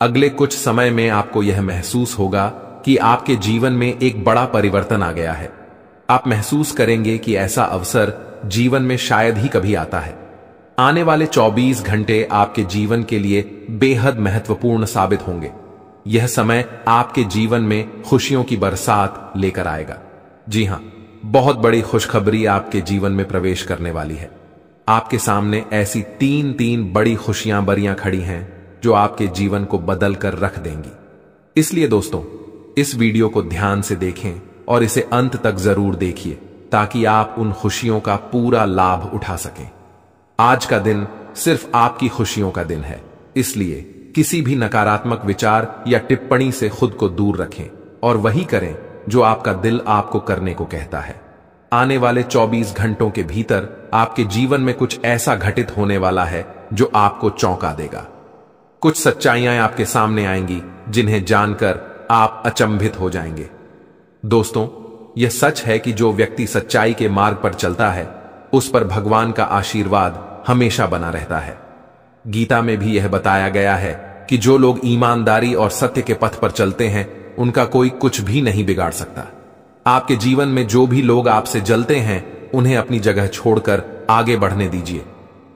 अगले कुछ समय में आपको यह महसूस होगा कि आपके जीवन में एक बड़ा परिवर्तन आ गया है। आप महसूस करेंगे कि ऐसा अवसर जीवन में शायद ही कभी आता है। आने वाले 24 घंटे आपके जीवन के लिए बेहद महत्वपूर्ण साबित होंगे। यह समय आपके जीवन में खुशियों की बरसात लेकर आएगा। जी हां, बहुत बड़ी खुशखबरी आपके जीवन में प्रवेश करने वाली है। आपके सामने ऐसी तीन बड़ी खुशियां बरियां खड़ी हैं जो आपके जीवन को बदल कर रख देंगी। इसलिए दोस्तों, इस वीडियो को ध्यान से देखें और इसे अंत तक जरूर देखिए ताकि आप उन खुशियों का पूरा लाभ उठा सकें। आज का दिन सिर्फ आपकी खुशियों का दिन है, इसलिए किसी भी नकारात्मक विचार या टिप्पणी से खुद को दूर रखें और वही करें जो आपका दिल आपको करने को कहता है। आने वाले 24 घंटों के भीतर आपके जीवन में कुछ ऐसा घटित होने वाला है जो आपको चौंका देगा। कुछ सच्चाइयां आपके सामने आएंगी जिन्हें जानकर आप अचंभित हो जाएंगे। दोस्तों, यह सच है कि जो व्यक्ति सच्चाई के मार्ग पर चलता है उस पर भगवान का आशीर्वाद हमेशा बना रहता है। गीता में भी यह बताया गया है कि जो लोग ईमानदारी और सत्य के पथ पर चलते हैं उनका कोई कुछ भी नहीं बिगाड़ सकता। आपके जीवन में जो भी लोग आपसे जलते हैं उन्हें अपनी जगह छोड़कर आगे बढ़ने दीजिए।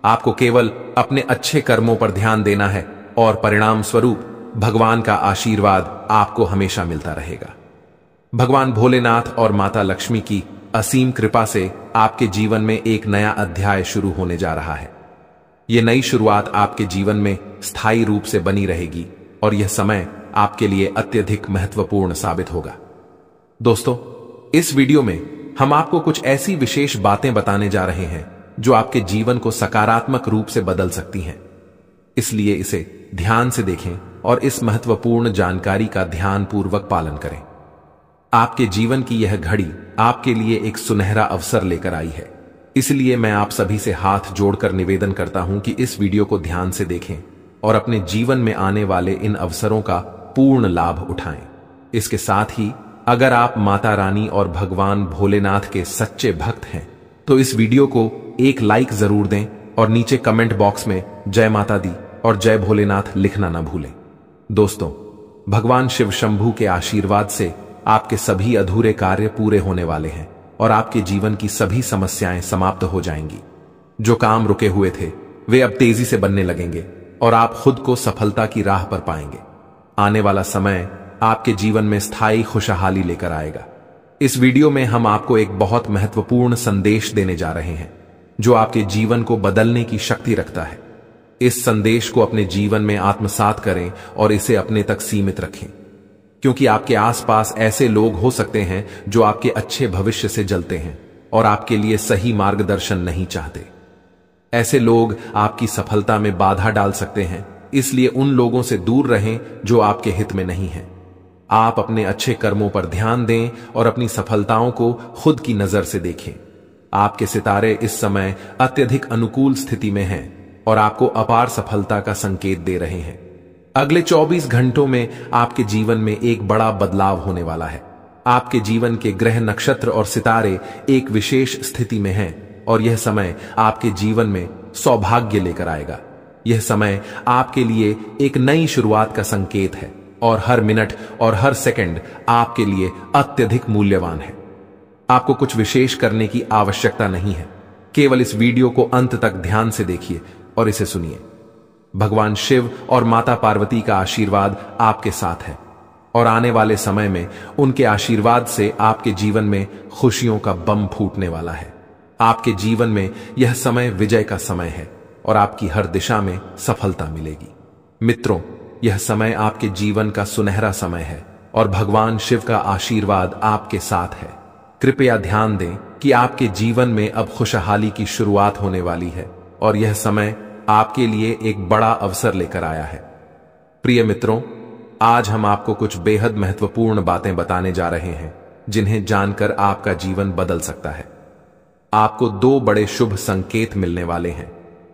आपको केवल अपने अच्छे कर्मों पर ध्यान देना है और परिणाम स्वरूप भगवान का आशीर्वाद आपको हमेशा मिलता रहेगा। भगवान भोलेनाथ और माता लक्ष्मी की असीम कृपा से आपके जीवन में एक नया अध्याय शुरू होने जा रहा है। यह नई शुरुआत आपके जीवन में स्थायी रूप से बनी रहेगी और यह समय आपके लिए अत्यधिक महत्वपूर्ण साबित होगा। दोस्तों, इस वीडियो में हम आपको कुछ ऐसी विशेष बातें बताने जा रहे हैं जो आपके जीवन को सकारात्मक रूप से बदल सकती हैं। इसलिए इसे ध्यान से देखें और इस महत्वपूर्ण जानकारी का ध्यानपूर्वक पालन करें। आपके जीवन की यह घड़ी आपके लिए एक सुनहरा अवसर लेकर आई है। इसलिए मैं आप सभी से हाथ जोड़कर निवेदन करता हूं कि इस वीडियो को ध्यान से देखें और अपने जीवन में आने वाले इन अवसरों का पूर्ण लाभ उठाएं। इसके साथ ही अगर आप माता रानी और भगवान भोलेनाथ के सच्चे भक्त हैं तो इस वीडियो को एक लाइक जरूर दें और नीचे कमेंट बॉक्स में जय माता दी और जय भोलेनाथ लिखना ना भूलें। दोस्तों, भगवान शिव शंभू के आशीर्वाद से आपके सभी अधूरे कार्य पूरे होने वाले हैं और आपके जीवन की सभी समस्याएं समाप्त हो जाएंगी। जो काम रुके हुए थे वे अब तेजी से बनने लगेंगे और आप खुद को सफलता की राह पर पाएंगे। आने वाला समय आपके जीवन में स्थायी खुशहाली लेकर आएगा। इस वीडियो में हम आपको एक बहुत महत्वपूर्ण संदेश देने जा रहे हैं जो आपके जीवन को बदलने की शक्ति रखता है। इस संदेश को अपने जीवन में आत्मसात करें और इसे अपने तक सीमित रखें, क्योंकि आपके आसपास ऐसे लोग हो सकते हैं जो आपके अच्छे भविष्य से जलते हैं और आपके लिए सही मार्गदर्शन नहीं चाहते। ऐसे लोग आपकी सफलता में बाधा डाल सकते हैं, इसलिए उन लोगों से दूर रहें जो आपके हित में नहीं हैं। आप अपने अच्छे कर्मों पर ध्यान दें और अपनी सफलताओं को खुद की नजर से देखें। आपके सितारे इस समय अत्यधिक अनुकूल स्थिति में हैं और आपको अपार सफलता का संकेत दे रहे हैं। अगले 24 घंटों में आपके जीवन में एक बड़ा बदलाव होने वाला है। आपके जीवन के ग्रह, नक्षत्र और सितारे एक विशेष स्थिति में हैं और यह समय आपके जीवन में सौभाग्य लेकर आएगा। यह समय आपके लिए एक नई शुरुआत का संकेत है और हर मिनट और हर सेकंड आपके लिए अत्यधिक मूल्यवान है। आपको कुछ विशेष करने की आवश्यकता नहीं है, केवल इस वीडियो को अंत तक ध्यान से देखिए और इसे सुनिए। भगवान शिव और माता पार्वती का आशीर्वाद आपके साथ है और आने वाले समय में उनके आशीर्वाद से आपके जीवन में खुशियों का बम फूटने वाला है। आपके जीवन में यह समय विजय का समय है और आपकी हर दिशा में सफलता मिलेगी। मित्रों, यह समय आपके जीवन का सुनहरा समय है और भगवान शिव का आशीर्वाद आपके साथ है। कृपया ध्यान दें कि आपके जीवन में अब खुशहाली की शुरुआत होने वाली है और यह समय आपके लिए एक बड़ा अवसर लेकर आया है। प्रिय मित्रों, आज हम आपको कुछ बेहद महत्वपूर्ण बातें बताने जा रहे हैं जिन्हें जानकर आपका जीवन बदल सकता है। आपको 2 बड़े शुभ संकेत मिलने वाले हैं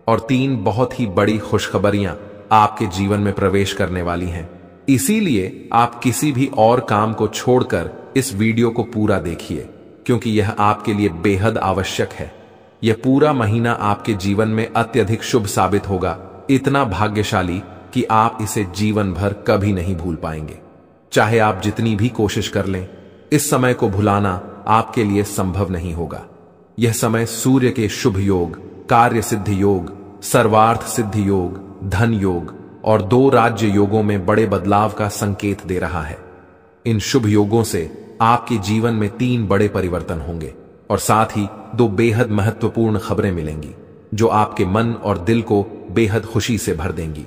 और 3 बहुत ही बड़ी खुशखबरियां आपके जीवन में प्रवेश करने वाली हैं। इसीलिए आप किसी भी और काम को छोड़कर इस वीडियो को पूरा देखिए, क्योंकि यह आपके लिए बेहद आवश्यक है। यह पूरा महीना आपके जीवन में अत्यधिक शुभ साबित होगा, इतना भाग्यशाली कि आप इसे जीवन भर कभी नहीं भूल पाएंगे। चाहे आप जितनी भी कोशिश कर लें, इस समय को भुलाना आपके लिए संभव नहीं होगा। यह समय सूर्य के शुभ योग, कार्य सिद्धि योग, सर्वार्थ सिद्धि योग, धन योग और 2 राज्य योगों में बड़े बदलाव का संकेत दे रहा है। इन शुभ योगों से आपके जीवन में 3 बड़े परिवर्तन होंगे और साथ ही 2 बेहद महत्वपूर्ण खबरें मिलेंगी जो आपके मन और दिल को बेहद खुशी से भर देंगी।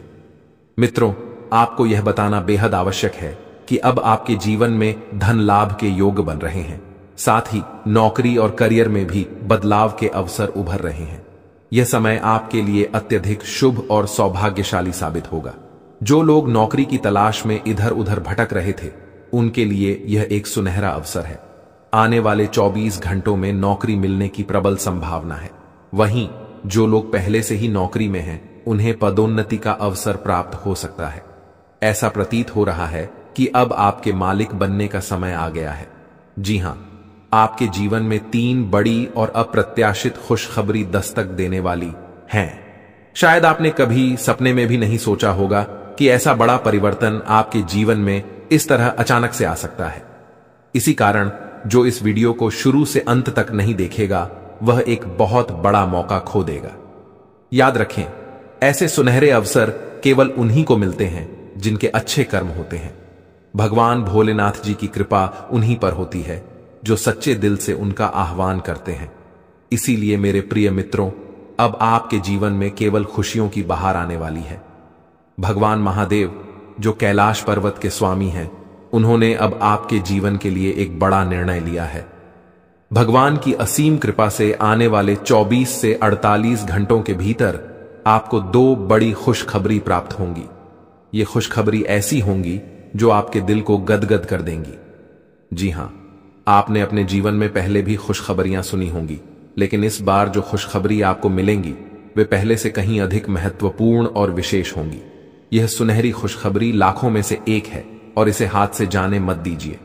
मित्रों, आपको यह बताना बेहद आवश्यक है कि अब आपके जीवन में धन लाभ के योग बन रहे हैं। साथ ही नौकरी और करियर में भी बदलाव के अवसर उभर रहे हैं। यह समय आपके लिए अत्यधिक शुभ और सौभाग्यशाली साबित होगा। जो लोग नौकरी की तलाश में इधर उधर भटक रहे थे, उनके लिए यह एक सुनहरा अवसर है। आने वाले 24 घंटों में नौकरी मिलने की प्रबल संभावना है। वहीं जो लोग पहले से ही नौकरी में हैं, उन्हें पदोन्नति का अवसर प्राप्त हो सकता है। ऐसा प्रतीत हो रहा है कि अब आपके मालिक बनने का समय आ गया है। जी हां, आपके जीवन में 3 बड़ी और अप्रत्याशित खुशखबरी दस्तक देने वाली हैं। शायद आपने कभी सपने में भी नहीं सोचा होगा कि ऐसा बड़ा परिवर्तन आपके जीवन में इस तरह अचानक से आ सकता है। इसी कारण जो इस वीडियो को शुरू से अंत तक नहीं देखेगा, वह एक बहुत बड़ा मौका खो देगा। याद रखें, ऐसे सुनहरे अवसर केवल उन्हीं को मिलते हैं जिनके अच्छे कर्म होते हैं। भगवान भोलेनाथ जी की कृपा उन्हीं पर होती है जो सच्चे दिल से उनका आह्वान करते हैं। इसीलिए मेरे प्रिय मित्रों, अब आपके जीवन में केवल खुशियों की बहार आने वाली है। भगवान महादेव, जो कैलाश पर्वत के स्वामी हैं, उन्होंने अब आपके जीवन के लिए एक बड़ा निर्णय लिया है। भगवान की असीम कृपा से आने वाले 24 से 48 घंटों के भीतर आपको 2 बड़ी खुशखबरी प्राप्त होंगी। ये खुशखबरी ऐसी होंगी जो आपके दिल को गदगद कर देंगी। जी हां, आपने अपने जीवन में पहले भी खुशखबरियां सुनी होंगी, लेकिन इस बार जो खुशखबरी आपको मिलेंगी वे पहले से कहीं अधिक महत्वपूर्ण और विशेष होंगी। यह सुनहरी खुशखबरी लाखों में से एक है और इसे हाथ से जाने मत दीजिए।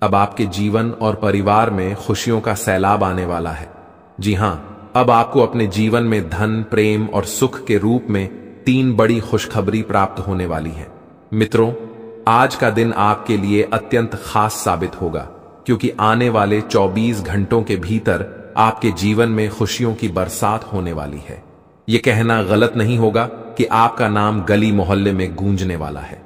अब आपके जीवन और परिवार में खुशियों का सैलाब आने वाला है। जी हां, अब आपको अपने जीवन में धन, प्रेम और सुख के रूप में 3 बड़ी खुशखबरी प्राप्त होने वाली है। मित्रों, आज का दिन आपके लिए अत्यंत खास साबित होगा, क्योंकि आने वाले 24 घंटों के भीतर आपके जीवन में खुशियों की बरसात होने वाली है। यह कहना गलत नहीं होगा कि आपका नाम गली मोहल्ले में गूंजने वाला है।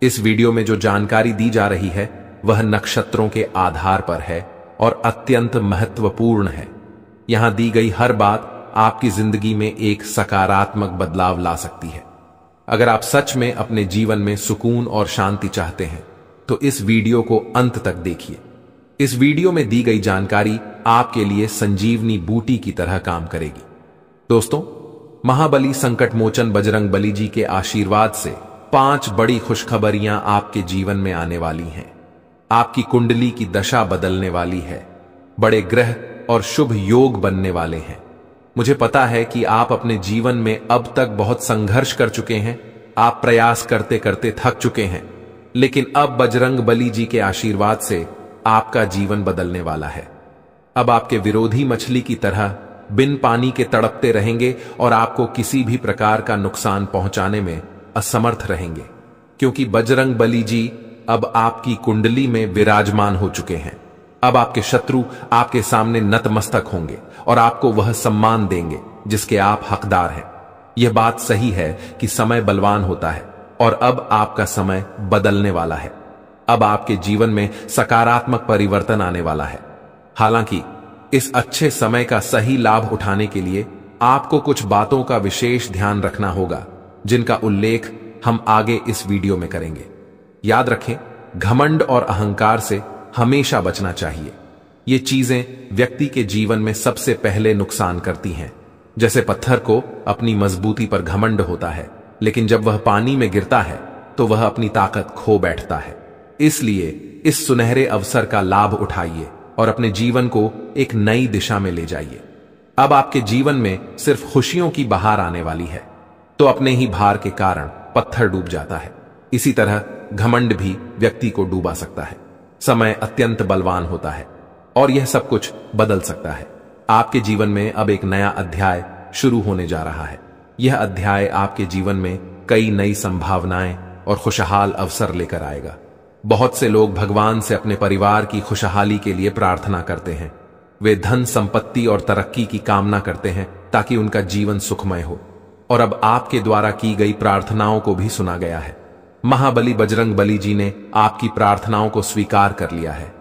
इस वीडियो में जो जानकारी दी जा रही है वह नक्षत्रों के आधार पर है और अत्यंत महत्वपूर्ण है। यहां दी गई हर बात आपकी जिंदगी में एक सकारात्मक बदलाव ला सकती है। अगर आप सच में अपने जीवन में सुकून और शांति चाहते हैं तो इस वीडियो को अंत तक देखिए। इस वीडियो में दी गई जानकारी आपके लिए संजीवनी बूटी की तरह काम करेगी। दोस्तों, महाबली संकट मोचन बजरंग बली जी के आशीर्वाद से 5 बड़ी खुशखबरियां आपके जीवन में आने वाली हैं। आपकी कुंडली की दशा बदलने वाली है। बड़े ग्रह और शुभ योग बनने वाले हैं। मुझे पता है कि आप अपने जीवन में अब तक बहुत संघर्ष कर चुके हैं। आप प्रयास करते करते थक चुके हैं, लेकिन अब बजरंग बली जी के आशीर्वाद से आपका जीवन बदलने वाला है। अब आपके विरोधी मछली की तरह बिन पानी के तड़पते रहेंगे और आपको किसी भी प्रकार का नुकसान पहुंचाने में असमर्थ रहेंगे, क्योंकि बजरंग बली जी अब आपकी कुंडली में विराजमान हो चुके हैं। अब आपके शत्रु आपके सामने नतमस्तक होंगे और आपको वह सम्मान देंगे जिसके आप हकदार हैं। यह बात सही है कि समय बलवान होता है और अब आपका समय बदलने वाला है। अब आपके जीवन में सकारात्मक परिवर्तन आने वाला है। हालांकि इस अच्छे समय का सही लाभ उठाने के लिए आपको कुछ बातों का विशेष ध्यान रखना होगा, जिनका उल्लेख हम आगे इस वीडियो में करेंगे। याद रखें, घमंड और अहंकार से हमेशा बचना चाहिए। ये चीजें व्यक्ति के जीवन में सबसे पहले नुकसान करती हैं। जैसे पत्थर को अपनी मजबूती पर घमंड होता है, लेकिन जब वह पानी में गिरता है तो वह अपनी ताकत खो बैठता है। इसलिए इस सुनहरे अवसर का लाभ उठाइए और अपने जीवन को एक नई दिशा में ले जाइए। अब आपके जीवन में सिर्फ खुशियों की बहार आने वाली है, तो अपने ही भार के कारण पत्थर डूब जाता है। इसी तरह घमंड भी व्यक्ति को डूबा सकता है। समय अत्यंत बलवान होता है और यह सब कुछ बदल सकता है। आपके जीवन में अब एक नया अध्याय शुरू होने जा रहा है। यह अध्याय आपके जीवन में कई नई संभावनाएं और खुशहाल अवसर लेकर आएगा। बहुत से लोग भगवान से अपने परिवार की खुशहाली के लिए प्रार्थना करते हैं। वे धन, संपत्ति और तरक्की की कामना करते हैं ताकि उनका जीवन सुखमय हो। और अब आपके द्वारा की गई प्रार्थनाओं को भी सुना गया है। महाबली बजरंग बली जी ने आपकी प्रार्थनाओं को स्वीकार कर लिया है।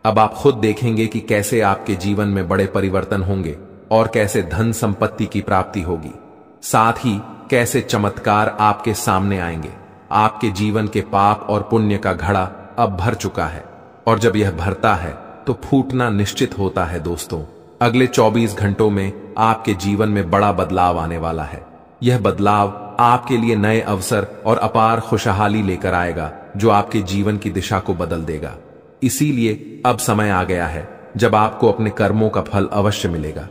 अब आप खुद देखेंगे कि कैसे आपके जीवन में बड़े परिवर्तन होंगे और कैसे धन संपत्ति की प्राप्ति होगी। साथ ही कैसे चमत्कार आपके सामने आएंगे। आपके जीवन के पाप और पुण्य का घड़ा अब भर चुका है, और जब यह भरता है तो फूटना निश्चित होता है। दोस्तों, अगले 24 घंटों में आपके जीवन में बड़ा बदलाव आने वाला है। यह बदलाव आपके लिए नए अवसर और अपार खुशहाली लेकर आएगा, जो आपके जीवन की दिशा को बदल देगा। इसीलिए अब समय आ गया है जब आपको अपने कर्मों का फल अवश्य मिलेगा।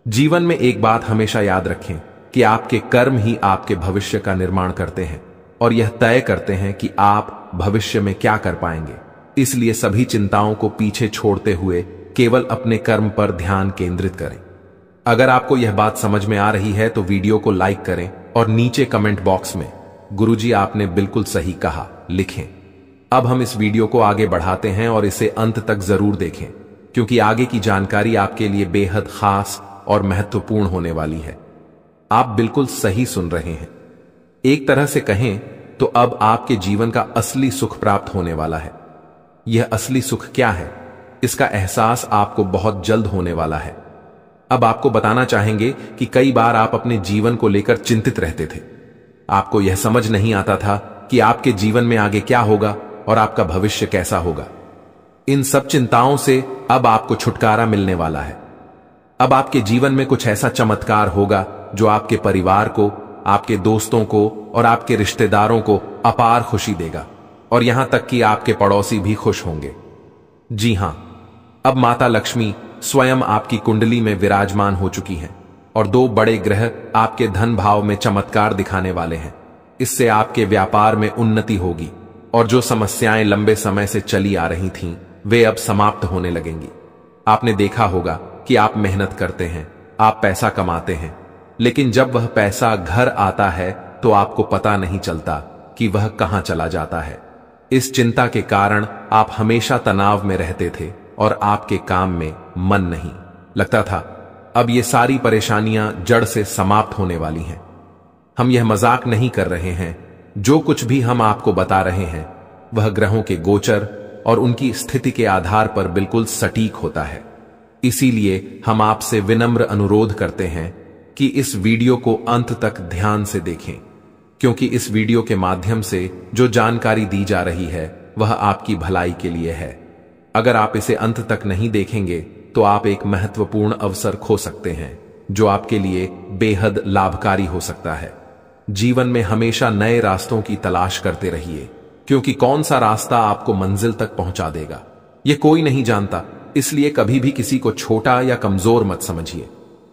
जीवन में एक बात हमेशा याद रखें कि आपके कर्म ही आपके भविष्य का निर्माण करते हैं और यह तय करते हैं कि आप भविष्य में क्या कर पाएंगे। इसलिए सभी चिंताओं को पीछे छोड़ते हुए केवल अपने कर्म पर ध्यान केंद्रित करें। अगर आपको यह बात समझ में आ रही है तो वीडियो को लाइक करें और नीचे कमेंट बॉक्स में गुरुजी आपने बिल्कुल सही कहा लिखें। अब हम इस वीडियो को आगे बढ़ाते हैं और इसे अंत तक जरूर देखें, क्योंकि आगे की जानकारी आपके लिए बेहद खास और महत्वपूर्ण होने वाली है। आप बिल्कुल सही सुन रहे हैं। एक तरह से कहें तो अब आपके जीवन का असली सुख प्राप्त होने वाला है। यह असली सुख क्या है, इसका एहसास आपको बहुत जल्द होने वाला है। अब आपको बताना चाहेंगे कि कई बार आप अपने जीवन को लेकर चिंतित रहते थे। आपको यह समझ नहीं आता था कि आपके जीवन में आगे क्या होगा और आपका भविष्य कैसा होगा। इन सब चिंताओं से अब आपको छुटकारा मिलने वाला है। अब आपके जीवन में कुछ ऐसा चमत्कार होगा जो आपके परिवार को, आपके दोस्तों को और आपके रिश्तेदारों को अपार खुशी देगा, और यहां तक कि आपके पड़ोसी भी खुश होंगे। जी हां, अब माता लक्ष्मी स्वयं आपकी कुंडली में विराजमान हो चुकी हैं और 2 बड़े ग्रह आपके धन भाव में चमत्कार दिखाने वाले हैं। इससे आपके व्यापार में उन्नति होगी और जो समस्याएं लंबे समय से चली आ रही थीं, वे अब समाप्त होने लगेंगी। आपने देखा होगा कि आप मेहनत करते हैं, आप पैसा कमाते हैं, लेकिन जब वह पैसा घर आता है तो आपको पता नहीं चलता कि वह कहां चला जाता है। इस चिंता के कारण आप हमेशा तनाव में रहते थे और आपके काम में मन नहीं लगता था। अब ये सारी परेशानियां जड़ से समाप्त होने वाली हैं। हम यह मजाक नहीं कर रहे हैं। जो कुछ भी हम आपको बता रहे हैं वह ग्रहों के गोचर और उनकी स्थिति के आधार पर बिल्कुल सटीक होता है। इसीलिए हम आपसे विनम्र अनुरोध करते हैं कि इस वीडियो को अंत तक ध्यान से देखें, क्योंकि इस वीडियो के माध्यम से जो जानकारी दी जा रही है वह आपकी भलाई के लिए है। अगर आप इसे अंत तक नहीं देखेंगे तो आप एक महत्वपूर्ण अवसर खो सकते हैं, जो आपके लिए बेहद लाभकारी हो सकता है। जीवन में हमेशा नए रास्तों की तलाश करते रहिए, क्योंकि कौन सा रास्ता आपको मंजिल तक पहुंचा देगा यह कोई नहीं जानता। इसलिए कभी भी किसी को छोटा या कमजोर मत समझिए।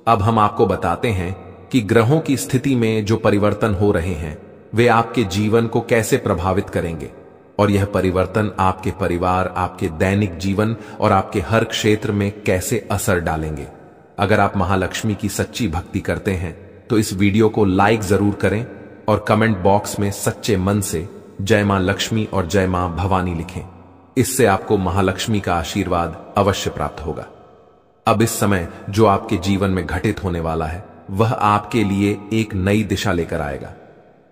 अब हम आपको बताते हैं कि ग्रहों की स्थिति में जो परिवर्तन हो रहे हैं वे आपके जीवन को कैसे प्रभावित करेंगे, और यह परिवर्तन आपके परिवार, आपके दैनिक जीवन और आपके हर क्षेत्र में कैसे असर डालेंगे। अगर आप महालक्ष्मी की सच्ची भक्ति करते हैं तो इस वीडियो को लाइक जरूर करें और कमेंट बॉक्स में सच्चे मन से जय मां लक्ष्मी और जय मां भवानी लिखें। इससे आपको महालक्ष्मी का आशीर्वाद अवश्य प्राप्त होगा। अब इस समय जो आपके जीवन में घटित होने वाला है वह आपके लिए एक नई दिशा लेकर आएगा।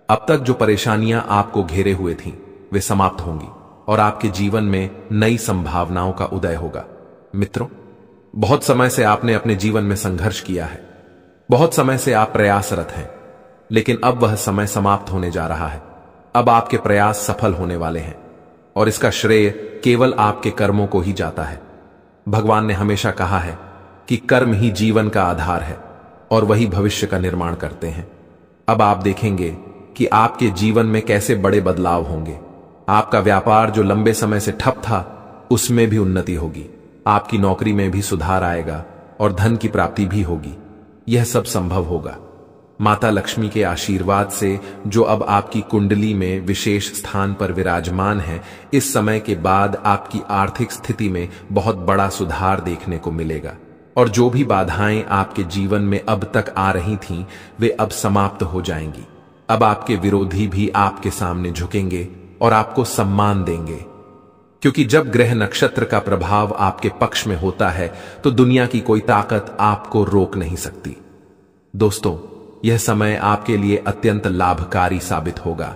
अब तक जो परेशानियां आपको घेरे हुए थीं वे समाप्त होंगी और आपके जीवन में नई संभावनाओं का उदय होगा। मित्रों, बहुत समय से आपने अपने जीवन में संघर्ष किया है, बहुत समय से आप प्रयासरत हैं, लेकिन अब वह समय समाप्त होने जा रहा है। अब आपके प्रयास सफल होने वाले हैं और इसका श्रेय केवल आपके कर्मों को ही जाता है। भगवान ने हमेशा कहा है कि कर्म ही जीवन का आधार है और वही भविष्य का निर्माण करते हैं। अब आप देखेंगे कि आपके जीवन में कैसे बड़े बदलाव होंगे। आपका व्यापार जो लंबे समय से ठप था उसमें भी उन्नति होगी, आपकी नौकरी में भी सुधार आएगा और धन की प्राप्ति भी होगी। यह सब संभव होगा माता लक्ष्मी के आशीर्वाद से, जो अब आपकी कुंडली में विशेष स्थान पर विराजमान है। इस समय के बाद आपकी आर्थिक स्थिति में बहुत बड़ा सुधार देखने को मिलेगा और जो भी बाधाएं आपके जीवन में अब तक आ रही थीं वे अब समाप्त हो जाएंगी। अब आपके विरोधी भी आपके सामने झुकेंगे और आपको सम्मान देंगे, क्योंकि जब ग्रह नक्षत्र का प्रभाव आपके पक्ष में होता है तो दुनिया की कोई ताकत आपको रोक नहीं सकती। दोस्तों, यह समय आपके लिए अत्यंत लाभकारी साबित होगा।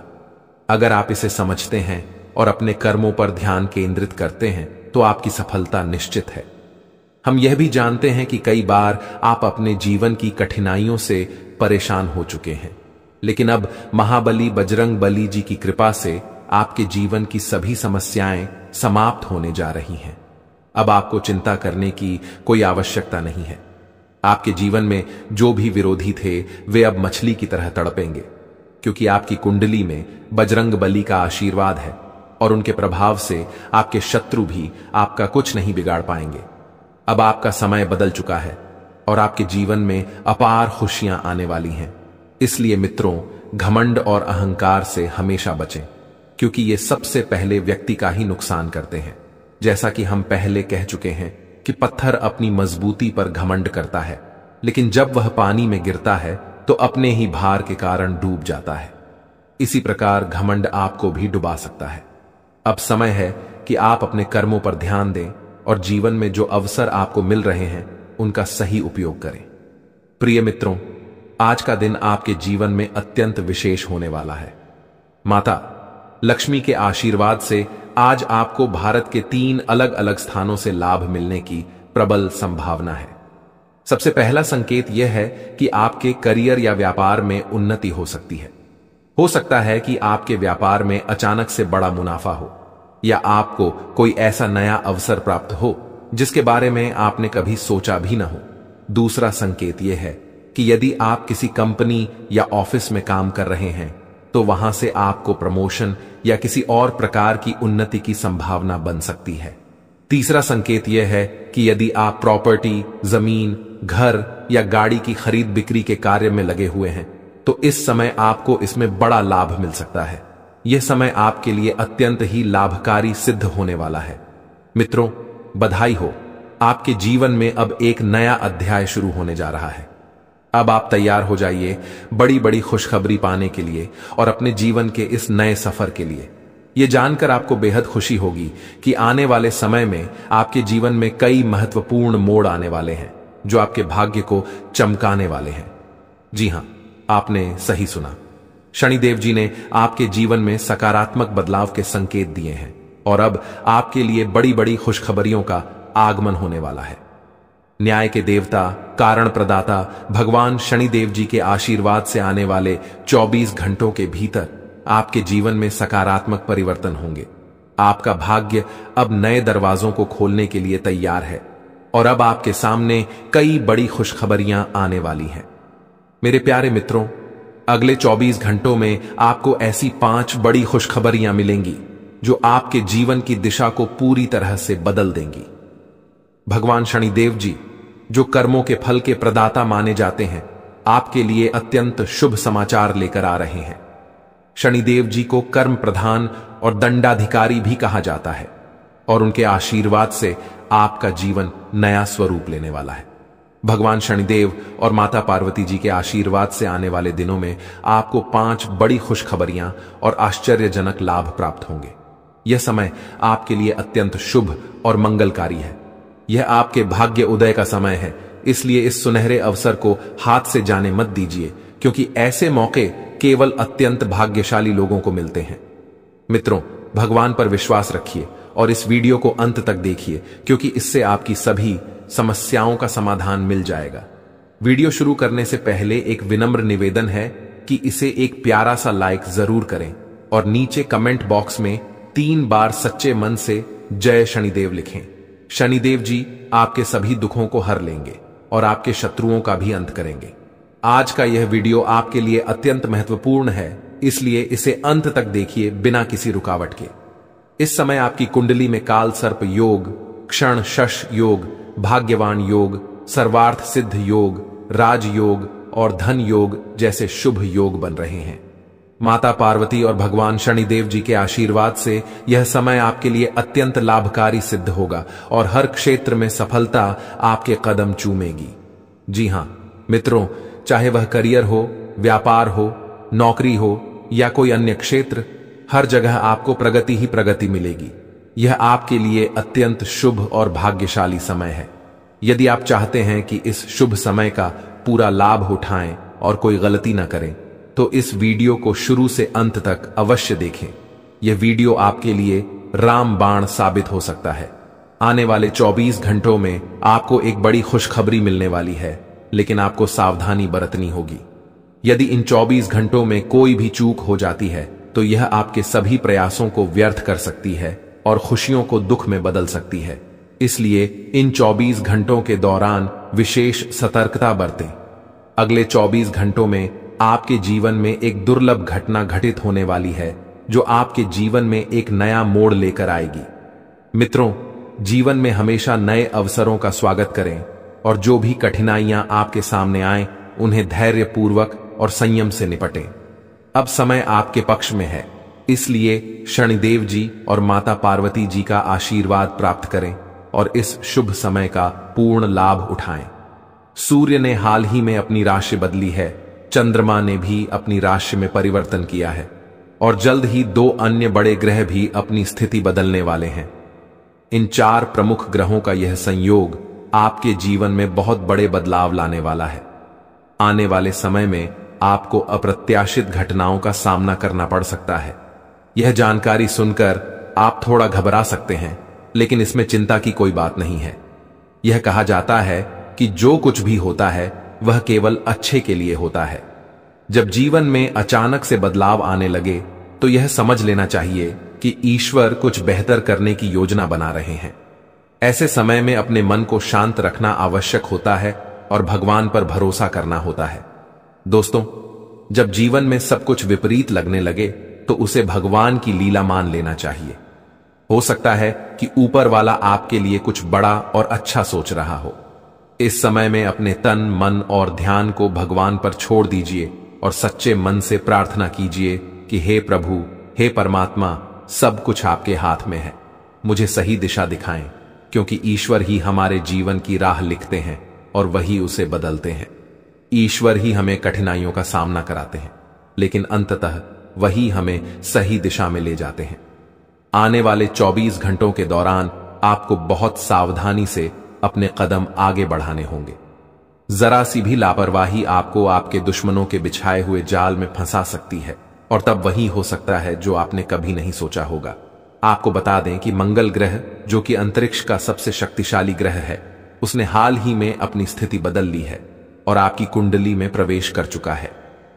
अगर आप इसे समझते हैं और अपने कर्मों पर ध्यान केंद्रित करते हैं तो आपकी सफलता निश्चित है। हम यह भी जानते हैं कि कई बार आप अपने जीवन की कठिनाइयों से परेशान हो चुके हैं, लेकिन अब महाबली बजरंग बली जी की कृपा से आपके जीवन की सभी समस्याएं समाप्त होने जा रही हैं। अब आपको चिंता करने की कोई आवश्यकता नहीं है। आपके जीवन में जो भी विरोधी थे वे अब मछली की तरह तड़पेंगे, क्योंकि आपकी कुंडली में बजरंग बली का आशीर्वाद है और उनके प्रभाव से आपके शत्रु भी आपका कुछ नहीं बिगाड़ पाएंगे। अब आपका समय बदल चुका है और आपके जीवन में अपार खुशियां आने वाली हैं। इसलिए मित्रों, घमंड और अहंकार से हमेशा बचें, क्योंकि ये सबसे पहले व्यक्ति का ही नुकसान करते हैं। जैसा कि हम पहले कह चुके हैं कि पत्थर अपनी मजबूती पर घमंड करता है, लेकिन जब वह पानी में गिरता है तो अपने ही भार के कारण डूब जाता है। इसी प्रकार घमंड आपको भी डुबा सकता है। अब समय है कि आप अपने कर्मों पर ध्यान दें और जीवन में जो अवसर आपको मिल रहे हैं उनका सही उपयोग करें। प्रिय मित्रों, आज का दिन आपके जीवन में अत्यंत विशेष होने वाला है। माता लक्ष्मी के आशीर्वाद से आज आपको भारत के 3 अलग अलग स्थानों से लाभ मिलने की प्रबल संभावना है। सबसे पहला संकेत यह है कि आपके करियर या व्यापार में उन्नति हो सकती है। हो सकता है कि आपके व्यापार में अचानक से बड़ा मुनाफा हो, या आपको कोई ऐसा नया अवसर प्राप्त हो जिसके बारे में आपने कभी सोचा भी न हो। दूसरा संकेत यह है कि यदि आप किसी कंपनी या ऑफिस में काम कर रहे हैं तो वहां से आपको प्रमोशन या किसी और प्रकार की उन्नति की संभावना बन सकती है। तीसरा संकेत यह है कि यदि आप प्रॉपर्टी, जमीन, घर या गाड़ी की खरीद बिक्री के कार्य में लगे हुए हैं तो इस समय आपको इसमें बड़ा लाभ मिल सकता है। यह समय आपके लिए अत्यंत ही लाभकारी सिद्ध होने वाला है। मित्रों, बधाई हो, आपके जीवन में अब एक नया अध्याय शुरू होने जा रहा है। अब आप तैयार हो जाइए बड़ी बड़ी खुशखबरी पाने के लिए और अपने जीवन के इस नए सफर के लिए। यह जानकर आपको बेहद खुशी होगी कि आने वाले समय में आपके जीवन में कई महत्वपूर्ण मोड़ आने वाले हैं जो आपके भाग्य को चमकाने वाले हैं। जी हां, आपने सही सुना। शनिदेव जी ने आपके जीवन में सकारात्मक बदलाव के संकेत दिए हैं और अब आपके लिए बड़ी बड़ी खुशखबरियों का आगमन होने वाला है। न्याय के देवता, कारण प्रदाता भगवान शनिदेव जी के आशीर्वाद से आने वाले 24 घंटों के भीतर आपके जीवन में सकारात्मक परिवर्तन होंगे। आपका भाग्य अब नए दरवाजों को खोलने के लिए तैयार है और अब आपके सामने कई बड़ी खुशखबरियां आने वाली हैं। मेरे प्यारे मित्रों, अगले 24 घंटों में आपको ऐसी 5 बड़ी खुशखबरियां मिलेंगी जो आपके जीवन की दिशा को पूरी तरह से बदल देंगी। भगवान शनिदेव जी, जो कर्मों के फल के प्रदाता माने जाते हैं, आपके लिए अत्यंत शुभ समाचार लेकर आ रहे हैं। शनिदेव जी को कर्म प्रधान और दंडाधिकारी भी कहा जाता है और उनके आशीर्वाद से आपका जीवन नया स्वरूप लेने वाला है। भगवान शनिदेव और माता पार्वती जी के आशीर्वाद से आने वाले दिनों में आपको 5 बड़ी खुशखबरियां और आश्चर्यजनक लाभ प्राप्त होंगे। यह समय आपके लिए अत्यंत शुभ और मंगलकारी है। यह आपके भाग्य उदय का समय है, इसलिए इस सुनहरे अवसर को हाथ से जाने मत दीजिए, क्योंकि ऐसे मौके केवल अत्यंत भाग्यशाली लोगों को मिलते हैं। मित्रों, भगवान पर विश्वास रखिए और इस वीडियो को अंत तक देखिए, क्योंकि इससे आपकी सभी समस्याओं का समाधान मिल जाएगा। वीडियो शुरू करने से पहले एक विनम्र निवेदन है कि इसे एक प्यारा सा लाइक जरूर करें और नीचे कमेंट बॉक्स में 3 बार सच्चे मन से जय शनिदेव लिखें। शनिदेव जी आपके सभी दुखों को हर लेंगे और आपके शत्रुओं का भी अंत करेंगे। आज का यह वीडियो आपके लिए अत्यंत महत्वपूर्ण है, इसलिए इसे अंत तक देखिए बिना किसी रुकावट के। इस समय आपकी कुंडली में काल सर्प योग, क्षण शश योग, भाग्यवान योग, सर्वार्थ सिद्ध योग, राजयोग और धन योग जैसे शुभ योग बन रहे हैं। माता पार्वती और भगवान शनिदेव जी के आशीर्वाद से यह समय आपके लिए अत्यंत लाभकारी सिद्ध होगा और हर क्षेत्र में सफलता आपके कदम चूमेगी। जी हां मित्रों, चाहे वह करियर हो, व्यापार हो, नौकरी हो या कोई अन्य क्षेत्र, हर जगह आपको प्रगति ही प्रगति मिलेगी। यह आपके लिए अत्यंत शुभ और भाग्यशाली समय है। यदि आप चाहते हैं कि इस शुभ समय का पूरा लाभ उठाएं और कोई गलती न करें, तो इस वीडियो को शुरू से अंत तक अवश्य देखें। यह वीडियो आपके लिए रामबाण साबित हो सकता है। आने वाले 24 घंटों में आपको एक बड़ी खुशखबरी मिलने वाली है, लेकिन आपको सावधानी बरतनी होगी। यदि इन 24 घंटों में कोई भी चूक हो जाती है, तो यह आपके सभी प्रयासों को व्यर्थ कर सकती है और खुशियों को दुख में बदल सकती है। इसलिए इन 24 घंटों के दौरान विशेष सतर्कता बरतें। अगले 24 घंटों में आपके जीवन में एक दुर्लभ घटना घटित होने वाली है, जो आपके जीवन में एक नया मोड़ लेकर आएगी। मित्रों, जीवन में हमेशा नए अवसरों का स्वागत करें और जो भी कठिनाइयां आपके सामने आएं, उन्हें धैर्यपूर्वक और संयम से निपटें। अब समय आपके पक्ष में है, इसलिए शनिदेव जी और माता पार्वती जी का आशीर्वाद प्राप्त करें और इस शुभ समय का पूर्ण लाभ उठाएं। सूर्य ने हाल ही में अपनी राशि बदली है, चंद्रमा ने भी अपनी राशि में परिवर्तन किया है और जल्द ही 2 अन्य बड़े ग्रह भी अपनी स्थिति बदलने वाले हैं। इन 4 प्रमुख ग्रहों का यह संयोग आपके जीवन में बहुत बड़े बदलाव लाने वाला है। आने वाले समय में आपको अप्रत्याशित घटनाओं का सामना करना पड़ सकता है। यह जानकारी सुनकर आप थोड़ा घबरा सकते हैं, लेकिन इसमें चिंता की कोई बात नहीं है। यह कहा जाता है कि जो कुछ भी होता है वह केवल अच्छे के लिए होता है। जब जीवन में अचानक से बदलाव आने लगे, तो यह समझ लेना चाहिए कि ईश्वर कुछ बेहतर करने की योजना बना रहे हैं। ऐसे समय में अपने मन को शांत रखना आवश्यक होता है और भगवान पर भरोसा करना होता है। दोस्तों, जब जीवन में सब कुछ विपरीत लगने लगे, तो उसे भगवान की लीला मान लेना चाहिए। हो सकता है कि ऊपर वाला आपके लिए कुछ बड़ा और अच्छा सोच रहा हो। इस समय में अपने तन, मन और ध्यान को भगवान पर छोड़ दीजिए और सच्चे मन से प्रार्थना कीजिए कि हे प्रभु, हे परमात्मा, सब कुछ आपके हाथ में है। मुझे सही दिशा दिखाएं, क्योंकि ईश्वर ही हमारे जीवन की राह लिखते हैं और वही उसे बदलते हैं। ईश्वर ही हमें कठिनाइयों का सामना कराते हैं, लेकिन अंततः वही हमें सही दिशा में ले जाते हैं। आने वाले 24 घंटों के दौरान आपको बहुत सावधानी से अपने कदम आगे बढ़ाने होंगे। जरा सी भी लापरवाही आपको आपके दुश्मनों के बिछाए हुए जाल में फंसा सकती है, और तब वही हो सकता है जो आपने कभी नहीं सोचा होगा। आपको बता दें कि मंगल ग्रह, जो कि अंतरिक्ष का सबसे शक्तिशाली ग्रह है, उसने हाल ही में अपनी स्थिति बदल ली है और आपकी कुंडली में प्रवेश कर चुका है।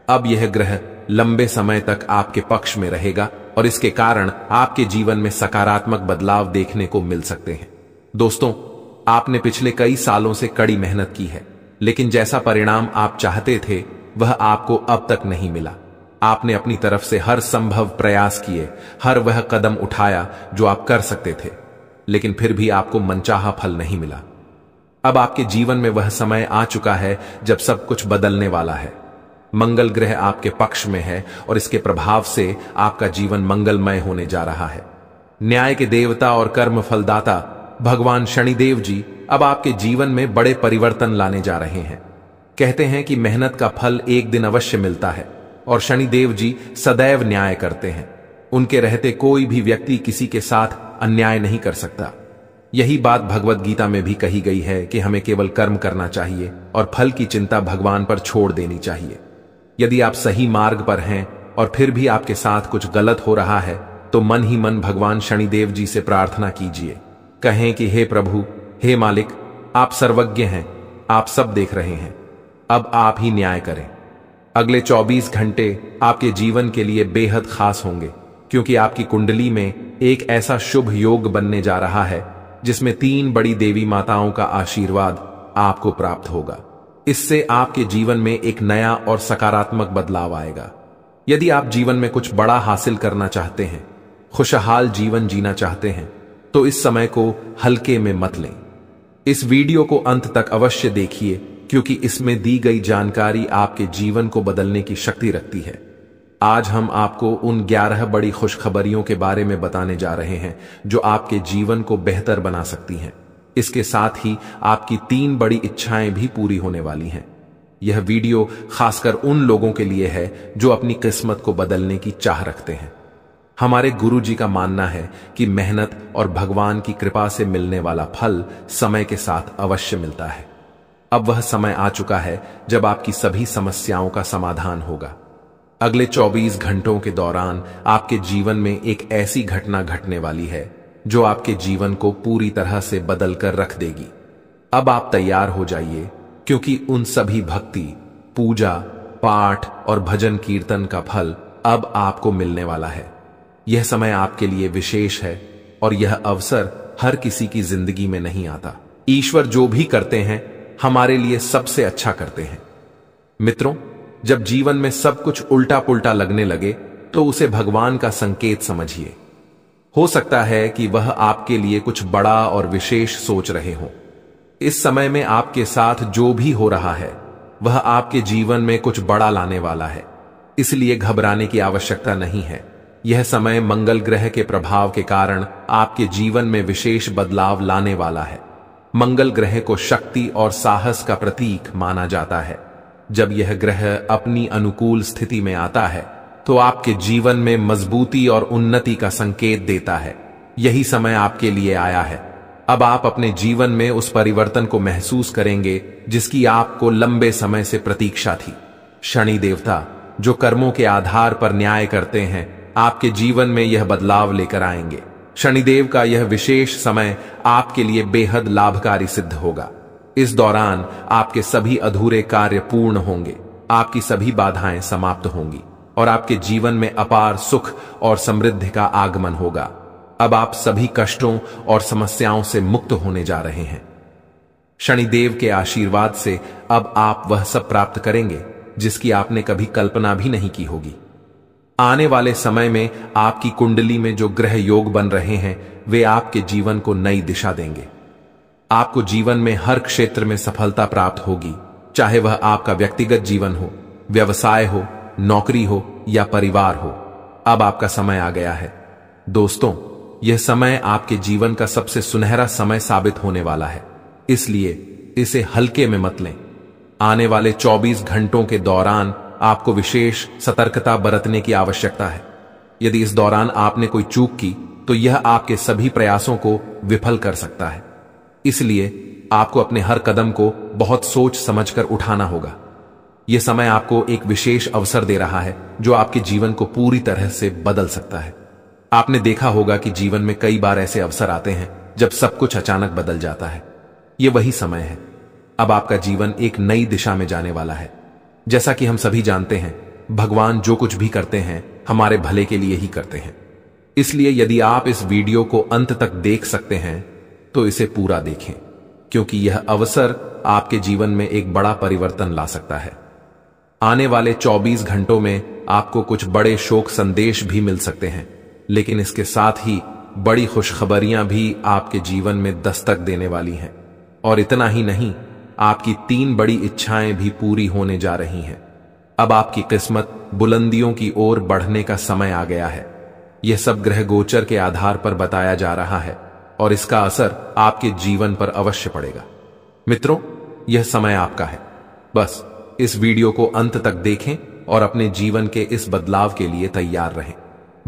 अब यह ग्रह लंबे समय तक आपके पक्ष में रहेगा और इसके कारण आपके जीवन में सकारात्मक बदलाव देखने को मिल सकते हैं। दोस्तों, आपने पिछले कई सालों से कड़ी मेहनत की है, लेकिन जैसा परिणाम आप चाहते थे वह आपको अब तक नहीं मिला। आपने अपनी तरफ से हर संभव प्रयास किए, हर वह कदम उठाया जो आप कर सकते थे, लेकिन फिर भी आपको मनचाहा फल नहीं मिला। अब आपके जीवन में वह समय आ चुका है जब सब कुछ बदलने वाला है। मंगल ग्रह आपके पक्ष में है और इसके प्रभाव से आपका जीवन मंगलमय होने जा रहा है। न्याय के देवता और कर्म फलदाता भगवान शनिदेव जी अब आपके जीवन में बड़े परिवर्तन लाने जा रहे हैं। कहते हैं कि मेहनत का फल एक दिन अवश्य मिलता है और शनिदेव जी सदैव न्याय करते हैं। उनके रहते कोई भी व्यक्ति किसी के साथ अन्याय नहीं कर सकता। यही बात भगवत गीता में भी कही गई है कि हमें केवल कर्म करना चाहिए और फल की चिंता भगवान पर छोड़ देनी चाहिए। यदि आप सही मार्ग पर हैं और फिर भी आपके साथ कुछ गलत हो रहा है, तो मन ही मन भगवान शनिदेव जी से प्रार्थना कीजिए। कहें कि हे प्रभु, हे मालिक, आप सर्वज्ञ हैं, आप सब देख रहे हैं, अब आप ही न्याय करें। अगले 24 घंटे आपके जीवन के लिए बेहद खास होंगे, क्योंकि आपकी कुंडली में एक ऐसा शुभ योग बनने जा रहा है जिसमें 3 बड़ी देवी माताओं का आशीर्वाद आपको प्राप्त होगा। इससे आपके जीवन में एक नया और सकारात्मक बदलाव आएगा। यदि आप जीवन में कुछ बड़ा हासिल करना चाहते हैं, खुशहाल जीवन जीना चाहते हैं, तो इस समय को हल्के में मत लें। इस वीडियो को अंत तक अवश्य देखिए, क्योंकि इसमें दी गई जानकारी आपके जीवन को बदलने की शक्ति रखती है। आज हम आपको उन 11 बड़ी खुशखबरियों के बारे में बताने जा रहे हैं जो आपके जीवन को बेहतर बना सकती हैं। इसके साथ ही आपकी 3 बड़ी इच्छाएं भी पूरी होने वाली हैं। यह वीडियो खासकर उन लोगों के लिए है जो अपनी किस्मत को बदलने की चाह रखते हैं। हमारे गुरु जी का मानना है कि मेहनत और भगवान की कृपा से मिलने वाला फल समय के साथ अवश्य मिलता है। अब वह समय आ चुका है जब आपकी सभी समस्याओं का समाधान होगा। अगले 24 घंटों के दौरान आपके जीवन में एक ऐसी घटना घटने वाली है जो आपके जीवन को पूरी तरह से बदल कर रख देगी। अब आप तैयार हो जाइए, क्योंकि उन सभी भक्ति, पूजा, पाठ और भजन कीर्तन का फल अब आपको मिलने वाला है। यह समय आपके लिए विशेष है और यह अवसर हर किसी की जिंदगी में नहीं आता। ईश्वर जो भी करते हैं हमारे लिए सबसे अच्छा करते हैं। मित्रों, जब जीवन में सब कुछ उल्टा पुल्टा लगने लगे तो उसे भगवान का संकेत समझिए। हो सकता है कि वह आपके लिए कुछ बड़ा और विशेष सोच रहे हों। इस समय में आपके साथ जो भी हो रहा है वह आपके जीवन में कुछ बड़ा लाने वाला है, इसलिए घबराने की आवश्यकता नहीं है। यह समय मंगल ग्रह के प्रभाव के कारण आपके जीवन में विशेष बदलाव लाने वाला है। मंगल ग्रह को शक्ति और साहस का प्रतीक माना जाता है। जब यह ग्रह अपनी अनुकूल स्थिति में आता है तो आपके जीवन में मजबूती और उन्नति का संकेत देता है। यही समय आपके लिए आया है। अब आप अपने जीवन में उस परिवर्तन को महसूस करेंगे जिसकी आपको लंबे समय से प्रतीक्षा थी। शनि देवता, जो कर्मों के आधार पर न्याय करते हैं, आपके जीवन में यह बदलाव लेकर आएंगे। शनिदेव का यह विशेष समय आपके लिए बेहद लाभकारी सिद्ध होगा। इस दौरान आपके सभी अधूरे कार्य पूर्ण होंगे, आपकी सभी बाधाएं समाप्त होंगी और आपके जीवन में अपार सुख और समृद्धि का आगमन होगा। अब आप सभी कष्टों और समस्याओं से मुक्त होने जा रहे हैं। शनिदेव के आशीर्वाद से अब आप वह सब प्राप्त करेंगे जिसकी आपने कभी कल्पना भी नहीं की होगी। आने वाले समय में आपकी कुंडली में जो ग्रह योग बन रहे हैं वे आपके जीवन को नई दिशा देंगे। आपको जीवन में हर क्षेत्र में सफलता प्राप्त होगी, चाहे वह आपका व्यक्तिगत जीवन हो, व्यवसाय हो, नौकरी हो या परिवार हो। अब आपका समय आ गया है। दोस्तों, यह समय आपके जीवन का सबसे सुनहरा समय साबित होने वाला है, इसलिए इसे हल्के में मत लें। आने वाले 24 घंटों के दौरान आपको विशेष सतर्कता बरतने की आवश्यकता है। यदि इस दौरान आपने कोई चूक की तो यह आपके सभी प्रयासों को विफल कर सकता है। इसलिए आपको अपने हर कदम को बहुत सोच समझकर उठाना होगा। यह समय आपको एक विशेष अवसर दे रहा है जो आपके जीवन को पूरी तरह से बदल सकता है। आपने देखा होगा कि जीवन में कई बार ऐसे अवसर आते हैं जब सब कुछ अचानक बदल जाता है। यह वही समय है। अब आपका जीवन एक नई दिशा में जाने वाला है। जैसा कि हम सभी जानते हैं, भगवान जो कुछ भी करते हैं हमारे भले के लिए ही करते हैं। इसलिए यदि आप इस वीडियो को अंत तक देख सकते हैं तो इसे पूरा देखें, क्योंकि यह अवसर आपके जीवन में एक बड़ा परिवर्तन ला सकता है। आने वाले 24 घंटों में आपको कुछ बड़े शोक संदेश भी मिल सकते हैं, लेकिन इसके साथ ही बड़ी खुशखबरियां भी आपके जीवन में दस्तक देने वाली हैं। और इतना ही नहीं, आपकी 3 बड़ी इच्छाएं भी पूरी होने जा रही हैं। अब आपकी किस्मत बुलंदियों की ओर बढ़ने का समय आ गया है। यह सब ग्रह गोचर के आधार पर बताया जा रहा है और इसका असर आपके जीवन पर अवश्य पड़ेगा। मित्रों, यह समय आपका है। बस इस वीडियो को अंत तक देखें और अपने जीवन के इस बदलाव के लिए तैयार रहें।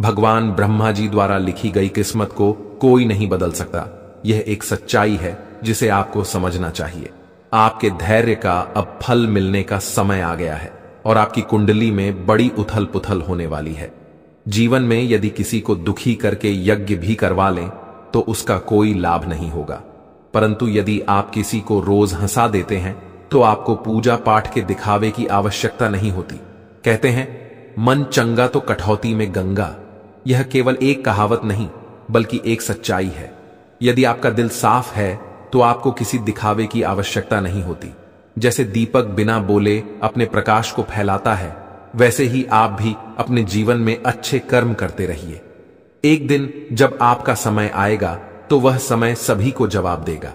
भगवान ब्रह्मा जी द्वारा लिखी गई किस्मत को कोई नहीं बदल सकता। यह एक सच्चाई है जिसे आपको समझना चाहिए। आपके धैर्य का अब फल मिलने का समय आ गया है और आपकी कुंडली में बड़ी उथल पुथल होने वाली है। जीवन में यदि किसी को दुखी करके यज्ञ भी करवा लें तो उसका कोई लाभ नहीं होगा, परंतु यदि आप किसी को रोज हंसा देते हैं तो आपको पूजा पाठ के दिखावे की आवश्यकता नहीं होती। कहते हैं, मन चंगा तो कठौती में गंगा। यह केवल एक कहावत नहीं बल्कि एक सच्चाई है। यदि आपका दिल साफ है तो आपको किसी दिखावे की आवश्यकता नहीं होती। जैसे दीपक बिना बोले अपने प्रकाश को फैलाता है, वैसे ही आप भी अपने जीवन में अच्छे कर्म करते रहिए। एक दिन जब आपका समय आएगा तो वह समय सभी को जवाब देगा।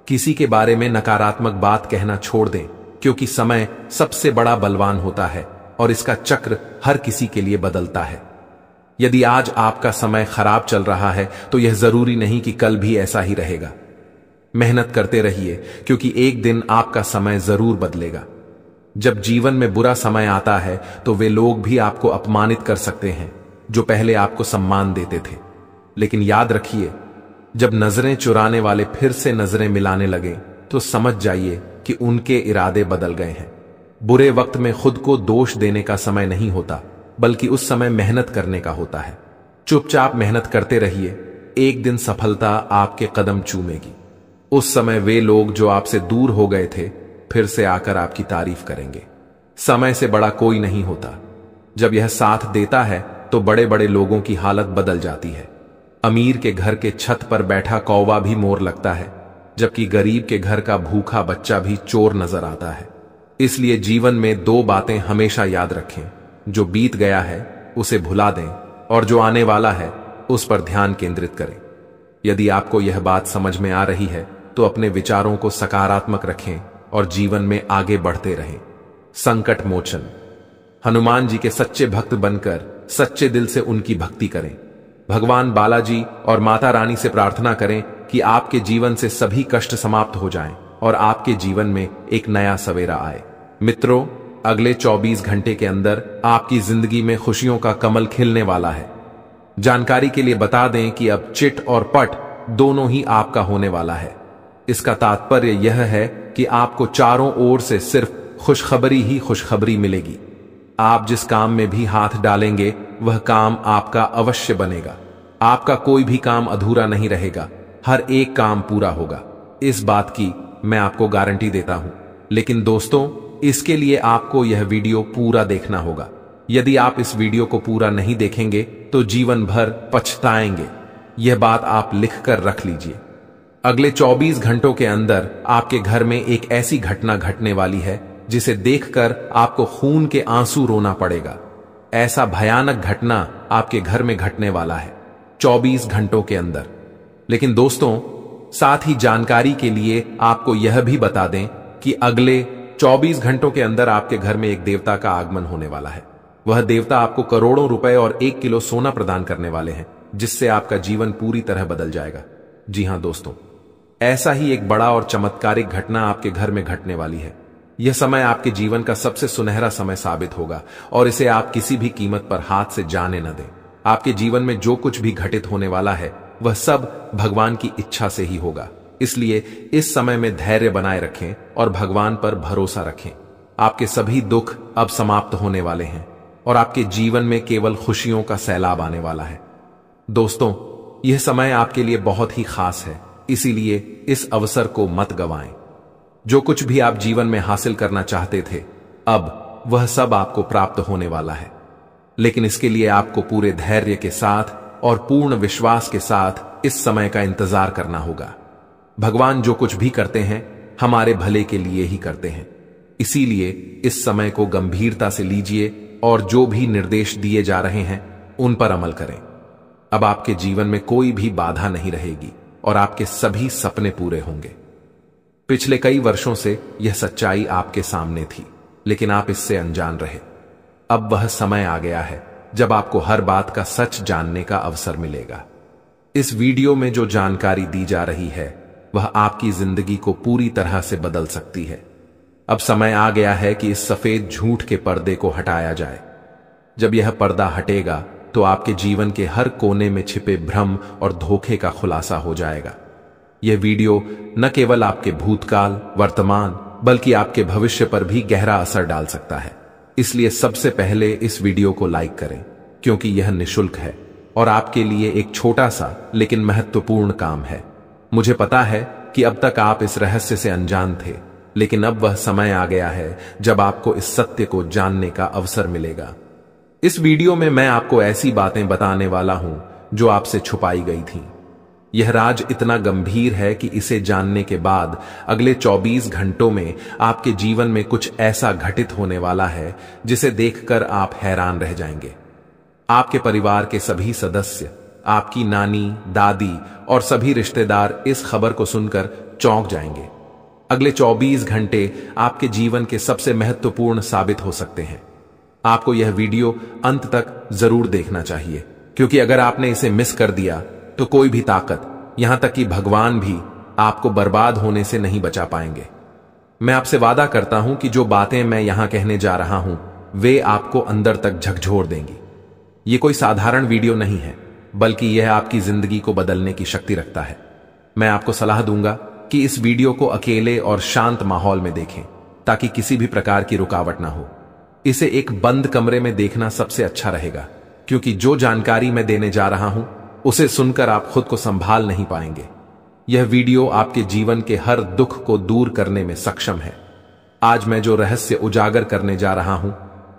किसी के बारे में नकारात्मक बात कहना छोड़ दें, क्योंकि समय सबसे बड़ा बलवान होता है और इसका चक्र हर किसी के लिए बदलता है। यदि आज आपका समय खराब चल रहा है तो यह जरूरी नहीं कि कल भी ऐसा ही रहेगा। मेहनत करते रहिए, क्योंकि एक दिन आपका समय जरूर बदलेगा। जब जीवन में बुरा समय आता है तो वे लोग भी आपको अपमानित कर सकते हैं जो पहले आपको सम्मान देते थे। लेकिन याद रखिए, जब नजरें चुराने वाले फिर से नजरें मिलाने लगे तो समझ जाइए कि उनके इरादे बदल गए हैं। बुरे वक्त में खुद को दोष देने का समय नहीं होता, बल्कि उस समय मेहनत करने का होता है। चुपचाप मेहनत करते रहिए, एक दिन सफलता आपके कदम चूमेगी। उस समय वे लोग जो आपसे दूर हो गए थे फिर से आकर आपकी तारीफ करेंगे। समय से बड़ा कोई नहीं होता। जब यह साथ देता है तो बड़े बड़े लोगों की हालत बदल जाती है। अमीर के घर के छत पर बैठा कौवा भी मोर लगता है, जबकि गरीब के घर का भूखा बच्चा भी चोर नजर आता है। इसलिए जीवन में दो बातें हमेशा याद रखें, जो बीत गया है उसे भुला दें और जो आने वाला है उस पर ध्यान केंद्रित करें। यदि आपको यह बात समझ में आ रही है तो अपने विचारों को सकारात्मक रखें और जीवन में आगे बढ़ते रहें। संकट मोचन। हनुमान जी के सच्चे भक्त बनकर सच्चे दिल से उनकी भक्ति करें। भगवान बालाजी और माता रानी से प्रार्थना करें कि आपके जीवन से सभी कष्ट समाप्त हो जाएं और आपके जीवन में एक नया सवेरा आए। मित्रों, अगले 24 घंटे के अंदर आपकी जिंदगी में खुशियों का कमल खिलने वाला है। जानकारी के लिए बता दें कि अब चिट और पट दोनों ही आपका होने वाला है। इसका तात्पर्य यह है कि आपको चारों ओर से सिर्फ खुशखबरी ही खुशखबरी मिलेगी। आप जिस काम में भी हाथ डालेंगे वह काम आपका अवश्य बनेगा। आपका कोई भी काम अधूरा नहीं रहेगा, हर एक काम पूरा होगा। इस बात की मैं आपको गारंटी देता हूं। लेकिन दोस्तों, इसके लिए आपको यह वीडियो पूरा देखना होगा। यदि आप इस वीडियो को पूरा नहीं देखेंगे तो जीवन भर पछताएंगे। यह बात आप लिख कर रख लीजिए। अगले 24 घंटों के अंदर आपके घर में एक ऐसी घटना घटने वाली है जिसे देखकर आपको खून के आंसू रोना पड़ेगा। ऐसा भयानक घटना आपके घर में घटने वाला है 24 घंटों के अंदर। लेकिन दोस्तों, साथ ही जानकारी के लिए आपको यह भी बता दें कि अगले 24 घंटों के अंदर आपके घर में एक देवता का आगमन होने वाला है। वह देवता आपको करोड़ों रुपए और 1 किलो सोना प्रदान करने वाले हैं, जिससे आपका जीवन पूरी तरह बदल जाएगा। जी हां दोस्तों, ऐसा ही एक बड़ा और चमत्कारिक घटना आपके घर में घटने वाली है। यह समय आपके जीवन का सबसे सुनहरा समय साबित होगा और इसे आप किसी भी कीमत पर हाथ से जाने न दें। आपके जीवन में जो कुछ भी घटित होने वाला है वह सब भगवान की इच्छा से ही होगा। इसलिए इस समय में धैर्य बनाए रखें और भगवान पर भरोसा रखें। आपके सभी दुख अब समाप्त होने वाले हैं और आपके जीवन में केवल खुशियों का सैलाब आने वाला है। दोस्तों, यह समय आपके लिए बहुत ही खास है, इसीलिए इस अवसर को मत गंवाएं। जो कुछ भी आप जीवन में हासिल करना चाहते थे, अब वह सब आपको प्राप्त होने वाला है। लेकिन इसके लिए आपको पूरे धैर्य के साथ और पूर्ण विश्वास के साथ इस समय का इंतजार करना होगा। भगवान जो कुछ भी करते हैं हमारे भले के लिए ही करते हैं। इसीलिए इस समय को गंभीरता से लीजिए और जो भी निर्देश दिए जा रहे हैं उन पर अमल करें। अब आपके जीवन में कोई भी बाधा नहीं रहेगी और आपके सभी सपने पूरे होंगे। पिछले कई वर्षों से यह सच्चाई आपके सामने थी, लेकिन आप इससे अनजान रहे। अब वह समय आ गया है जब आपको हर बात का सच जानने का अवसर मिलेगा। इस वीडियो में जो जानकारी दी जा रही है वह आपकी जिंदगी को पूरी तरह से बदल सकती है। अब समय आ गया है कि इस सफेद झूठ के पर्दे को हटाया जाए। जब यह पर्दा हटेगा तो आपके जीवन के हर कोने में छिपे भ्रम और धोखे का खुलासा हो जाएगा। यह वीडियो न केवल आपके भूतकाल, वर्तमान, बल्कि आपके भविष्य पर भी गहरा असर डाल सकता है। इसलिए सबसे पहले इस वीडियो को लाइक करें, क्योंकि यह निःशुल्क है और आपके लिए एक छोटा सा लेकिन महत्वपूर्ण काम है। मुझे पता है कि अब तक आप इस रहस्य से अनजान थे, लेकिन अब वह समय आ गया है जब आपको इस सत्य को जानने का अवसर मिलेगा। इस वीडियो में मैं आपको ऐसी बातें बताने वाला हूं जो आपसे छुपाई गई थीं। यह राज इतना गंभीर है कि इसे जानने के बाद अगले 24 घंटों में आपके जीवन में कुछ ऐसा घटित होने वाला है जिसे देखकर आप हैरान रह जाएंगे। आपके परिवार के सभी सदस्य, आपकी नानी, दादी और सभी रिश्तेदार इस खबर को सुनकर चौंक जाएंगे। अगले 24 घंटे आपके जीवन के सबसे महत्वपूर्ण साबित हो सकते हैं। आपको यह वीडियो अंत तक जरूर देखना चाहिए, क्योंकि अगर आपने इसे मिस कर दिया तो कोई भी ताकत, यहां तक कि भगवान भी आपको बर्बाद होने से नहीं बचा पाएंगे। मैं आपसे वादा करता हूं कि जो बातें मैं यहां कहने जा रहा हूं वे आपको अंदर तक झकझोर देंगी। ये कोई साधारण वीडियो नहीं है, बल्कि यह आपकी जिंदगी को बदलने की शक्ति रखता है। मैं आपको सलाह दूंगा कि इस वीडियो को अकेले और शांत माहौल में देखें, ताकि किसी भी प्रकार की रुकावट ना हो। इसे एक बंद कमरे में देखना सबसे अच्छा रहेगा, क्योंकि जो जानकारी मैं देने जा रहा हूं उसे सुनकर आप खुद को संभाल नहीं पाएंगे। यह वीडियो आपके जीवन के हर दुख को दूर करने में सक्षम है। आज मैं जो रहस्य उजागर करने जा रहा हूं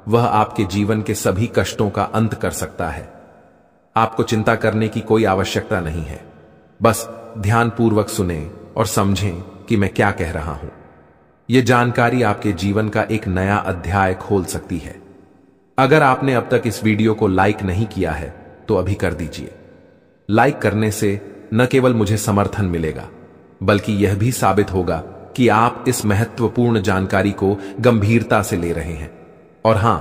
वह आपके जीवन के सभी कष्टों का अंत कर सकता है। आपको चिंता करने की कोई आवश्यकता नहीं है, बस ध्यानपूर्वक सुने और समझें कि मैं क्या कह रहा हूं। यह जानकारी आपके जीवन का एक नया अध्याय खोल सकती है। अगर आपने अब तक इस वीडियो को लाइक नहीं किया है तो अभी कर दीजिए। लाइक करने से न केवल मुझे समर्थन मिलेगा, बल्कि यह भी साबित होगा कि आप इस महत्वपूर्ण जानकारी को गंभीरता से ले रहे हैं। और हां,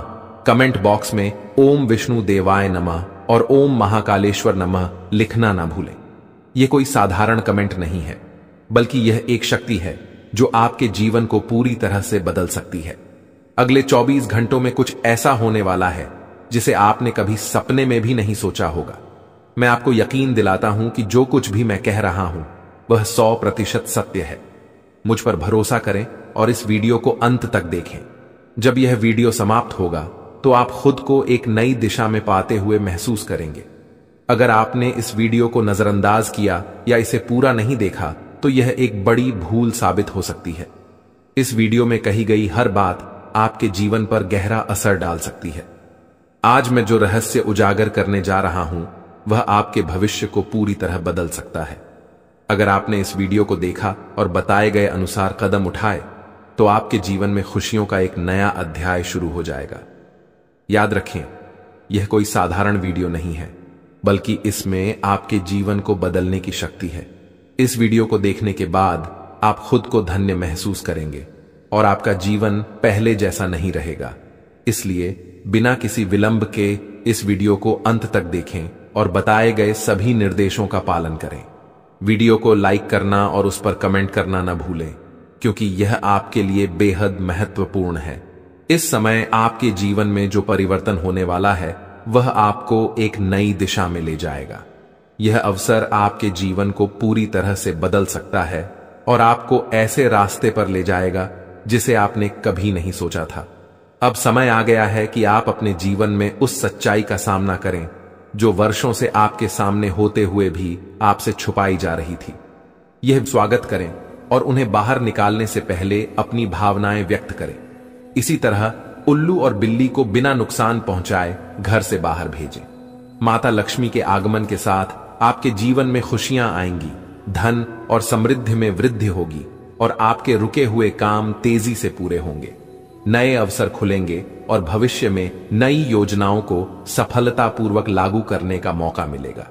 कमेंट बॉक्स में ओम विष्णु देवाय नमः और ओम महाकालेश्वर नमः लिखना ना भूलें। यह कोई साधारण कमेंट नहीं है, बल्कि यह एक शक्ति है जो आपके जीवन को पूरी तरह से बदल सकती है। अगले 24 घंटों में कुछ ऐसा होने वाला है जिसे आपने कभी सपने में भी नहीं सोचा होगा। मैं आपको यकीन दिलाता हूं कि जो कुछ भी मैं कह रहा हूं वह 100% सत्य है। मुझ पर भरोसा करें और इस वीडियो को अंत तक देखें। जब यह वीडियो समाप्त होगा तो आप खुद को एक नई दिशा में पाते हुए महसूस करेंगे। अगर आपने इस वीडियो को नजरअंदाज किया या इसे पूरा नहीं देखा तो यह एक बड़ी भूल साबित हो सकती है। इस वीडियो में कही गई हर बात आपके जीवन पर गहरा असर डाल सकती है। आज मैं जो रहस्य उजागर करने जा रहा हूं वह आपके भविष्य को पूरी तरह बदल सकता है। अगर आपने इस वीडियो को देखा और बताए गए अनुसार कदम उठाए तो आपके जीवन में खुशियों का एक नया अध्याय शुरू हो जाएगा। याद रखें, यह कोई साधारण वीडियो नहीं है, बल्कि इसमें आपके जीवन को बदलने की शक्ति है। इस वीडियो को देखने के बाद आप खुद को धन्य महसूस करेंगे और आपका जीवन पहले जैसा नहीं रहेगा। इसलिए बिना किसी विलंब के इस वीडियो को अंत तक देखें और बताए गए सभी निर्देशों का पालन करें। वीडियो को लाइक करना और उस पर कमेंट करना न भूलें, क्योंकि यह आपके लिए बेहद महत्वपूर्ण है। इस समय आपके जीवन में जो परिवर्तन होने वाला है वह आपको एक नई दिशा में ले जाएगा। यह अवसर आपके जीवन को पूरी तरह से बदल सकता है और आपको ऐसे रास्ते पर ले जाएगा जिसे आपने कभी नहीं सोचा था। अब समय आ गया है कि आप अपने जीवन में उस सच्चाई का सामना करें जो वर्षों से आपके सामने होते हुए भी आपसे छुपाई जा रही थी। यह स्वागत करें और उन्हें बाहर निकालने से पहले अपनी भावनाएं व्यक्त करें। इसी तरह उल्लू और बिल्ली को बिना नुकसान पहुंचाए घर से बाहर भेजें। माता लक्ष्मी के आगमन के साथ आपके जीवन में खुशियां आएंगी, धन और समृद्धि में वृद्धि होगी और आपके रुके हुए काम तेजी से पूरे होंगे। नए अवसर खुलेंगे और भविष्य में नई योजनाओं को सफलतापूर्वक लागू करने का मौका मिलेगा।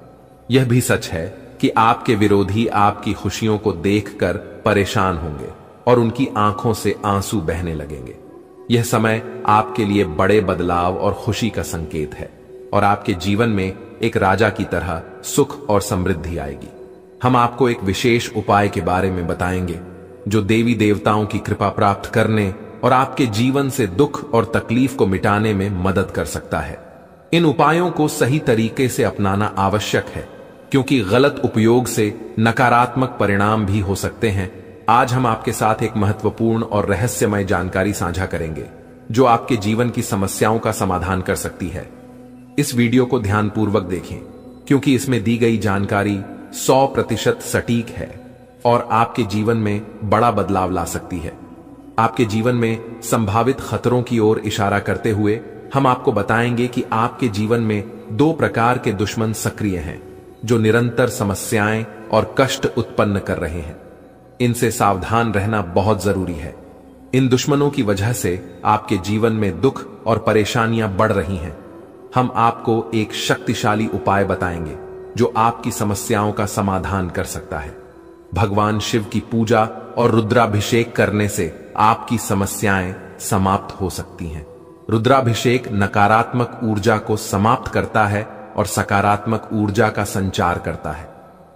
यह भी सच है कि आपके विरोधी आपकी खुशियों को देखकर परेशान होंगे और उनकी आंखों से आंसू बहने लगेंगे। यह समय आपके लिए बड़े बदलाव और खुशी का संकेत है और आपके जीवन में एक राजा की तरह सुख और समृद्धि आएगी। हम आपको एक विशेष उपाय के बारे में बताएंगे जो देवी देवताओं की कृपा प्राप्त करने और आपके जीवन से दुख और तकलीफ को मिटाने में मदद कर सकता है। इन उपायों को सही तरीके से अपनाना आवश्यक है, क्योंकि गलत उपयोग से नकारात्मक परिणाम भी हो सकते हैं। आज हम आपके साथ एक महत्वपूर्ण और रहस्यमय जानकारी साझा करेंगे जो आपके जीवन की समस्याओं का समाधान कर सकती है। इस वीडियो को ध्यानपूर्वक देखें, क्योंकि इसमें दी गई जानकारी 100% सटीक है और आपके जीवन में बड़ा बदलाव ला सकती है। आपके जीवन में संभावित खतरों की ओर इशारा करते हुए हम आपको बताएंगे कि आपके जीवन में 2 प्रकार के दुश्मन सक्रिय हैं जो निरंतर समस्याएं और कष्ट उत्पन्न कर रहे हैं। इनसे सावधान रहना बहुत जरूरी है। इन दुश्मनों की वजह से आपके जीवन में दुख और परेशानियां बढ़ रही हैं। हम आपको एक शक्तिशाली उपाय बताएंगे जो आपकी समस्याओं का समाधान कर सकता है। भगवान शिव की पूजा और रुद्राभिषेक करने से आपकी समस्याएं समाप्त हो सकती हैं। रुद्राभिषेक नकारात्मक ऊर्जा को समाप्त करता है और सकारात्मक ऊर्जा का संचार करता है।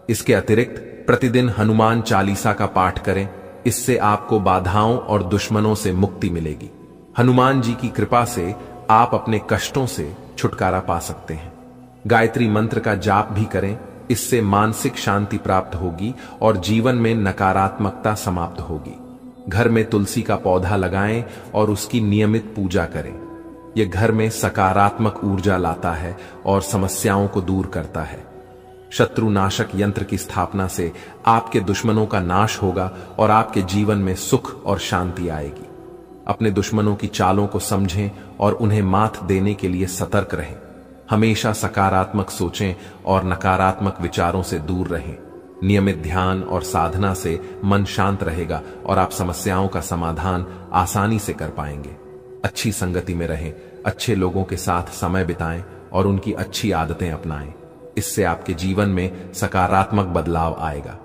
इसके अतिरिक्त प्रतिदिन हनुमान चालीसा का पाठ करें इससे आपको बाधाओं और दुश्मनों से मुक्ति मिलेगी। हनुमान जी की कृपा से आप अपने कष्टों से छुटकारा पा सकते हैं। गायत्री मंत्र का जाप भी करें, इससे मानसिक शांति प्राप्त होगी और जीवन में नकारात्मकता समाप्त होगी। घर में तुलसी का पौधा लगाएं और उसकी नियमित पूजा करें। यह घर में सकारात्मक ऊर्जा लाता है और समस्याओं को दूर करता है। शत्रुनाशक यंत्र की स्थापना से आपके दुश्मनों का नाश होगा और आपके जीवन में सुख और शांति आएगी। अपने दुश्मनों की चालों को समझें और उन्हें मात देने के लिए सतर्क रहें। हमेशा सकारात्मक सोचें और नकारात्मक विचारों से दूर रहें। नियमित ध्यान और साधना से मन शांत रहेगा और आप समस्याओं का समाधान आसानी से कर पाएंगे। अच्छी संगति में रहें, अच्छे लोगों के साथ समय बिताएं और उनकी अच्छी आदतें अपनाएं। इससे आपके जीवन में सकारात्मक बदलाव आएगा।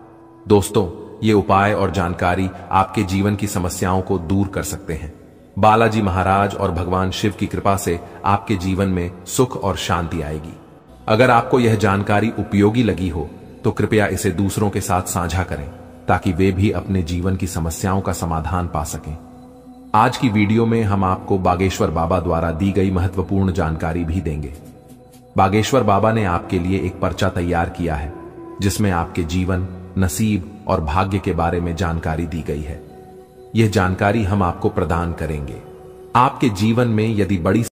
दोस्तों, ये उपाय और जानकारी आपके जीवन की समस्याओं को दूर कर सकते हैं। बालाजी महाराज और भगवान शिव की कृपा से आपके जीवन में सुख और शांति आएगी। अगर आपको यह जानकारी उपयोगी लगी हो तो कृपया इसे दूसरों के साथ साझा करें ताकि वे भी अपने जीवन की समस्याओं का समाधान पा सकें। आज की वीडियो में हम आपको बागेश्वर बाबा द्वारा दी गई महत्वपूर्ण जानकारी भी देंगे। बागेश्वर बाबा ने आपके लिए एक पर्चा तैयार किया है जिसमें आपके जीवन, नसीब और भाग्य के बारे में जानकारी दी गई है। यह जानकारी हम आपको प्रदान करेंगे। आपके जीवन में यदि बड़ी